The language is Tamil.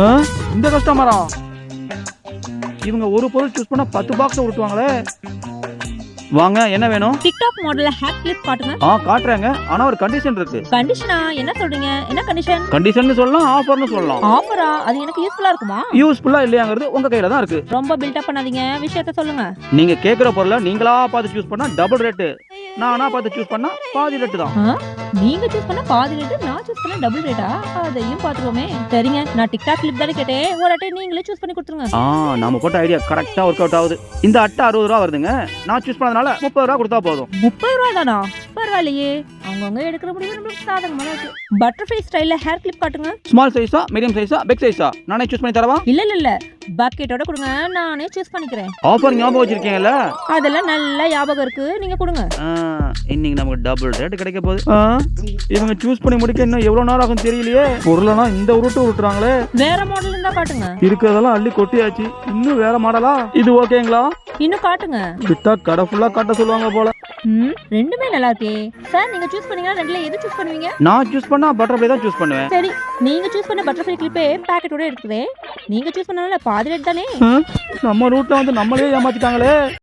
ஆ? இந்த கஸ்டமரா? இவங்க ஒரு பொருள் சூஸ் பண்ணா 10 பாக்ஸ் உருட்டுவாங்களே. வாங்க, என்ன வேணும்? டிக்டாக் மாடல்ல ஹேர் கிளிப் காட்டுங்க. காட்டுறேங்க. ஆனா ஒரு கண்டிஷன் இருக்கு. கண்டிஷனா? என்ன சொல்றீங்க? என்ன கண்டிஷன்? கண்டிஷன் சொல்லலாம், ஆஃபர்னு சொல்லலாம். ஆஃபரா? அது எனக்கு யூஸ்ஃபுல்லா இருக்குமா? யூஸ்ஃபுல்லா இல்லையாங்கிறது உங்க கையில தான் இருக்கு. ரொம்ப பில்டப் பண்ணாதீங்க, விஷயத்த சொல்லுங்க. நீங்க கேக்குற பொருளை நீங்களா பார்த்து சூஸ் பண்ணா டபுள் ரேட்டு, நானா பார்த்து சூஸ் பண்ணா பாதி ரேட்டு தான். நீங்க சூஸ் பண்ண பாதி ரேட்டு, நான் சூஸ் பண்ண டபுள் ரேட்டா? அதையும் பாத்துருவோமே. சரிங்க, நான் டிக்டாக் கிளிப் தானே கேட்டேன், ஒரு அட்டை நீங்களே சூஸ் பண்ணி கொடுத்துருங்க. நாம போட்ட ஐடியா கரெக்டா ஒர்க் அவுட் ஆகுது. இந்த அட்டை 60 ரூபா வருதுங்க. நான் சூஸ் பண்ணதுனால 30 ரூபா கொடுத்தா போதும். 30 ரூபா தானா? பரவாயில்லையே, அவங்கவுங்க எடுக்கிற முடிவு நம்மளுக்கு சாதகமா இருக்கு. பட்டர்ஃப்ளை ஸ்டைல்ல ஹேர் கிளிப் காட்டுங்க. ஸ்மால் சைஸா, மீடியம் சைஸா, பிக் சைஸா? நானே சூஸ் பண்ணி தரவா? இல்ல பக்கெட்டோட கொடுங்க, நானே சூஸ் பண்ணிக்கிறேன். ஆஃபர் ஞாபகம் வச்சிருக்கீங்கல்ல? அதெல்லாம் நல்ல ஞாபகம் இருக்கு, நீங்க கொடுங்க. இன்னைக்கு நமக்கு டபுள் ரேட் கிடைக்க போகுது. இவங்க சூஸ் பண்ணி முடிக்க இன்னும் எவ்வளவு நேரம் ஆகும் தெரியலையே. பொருளனா இந்த உருட்டுறாங்களே. வேற மாடல் இருந்தா காட்டுங்க. இருக்கிறதெல்லாம் அள்ளி கொட்டியாச்சு. இன்னும் வேற மாடலா? இது ஓகேங்களா? இன்னும் காட்டுங்க. டிக்டாக் கடை ஃபுல்லா காட்ட சொல்லுவாங்க போல. ரெண்டுமே நல்லா இருக்கே சார். நீங்க சூஸ் பண்ணீங்கன்னா ரெண்டுல எது சூஸ் பண்ணுவீங்க? நான் சூஸ் பண்ணா பட்டர்ஃப்ளை தான் சூஸ் பண்ணுவேன். சரி, நீங்க சூஸ் பண்ண பட்டர்ஃப்ளை கிளிப்பே பாக்கெட்டோட எடுத்துக்கிறேன். நீங்க சூஸ் பண்ணனால பாதி ரேட் தானே. நம்ம ரூட்ல வந்து நம்மளே ஏமாத்திட்டாங்களே.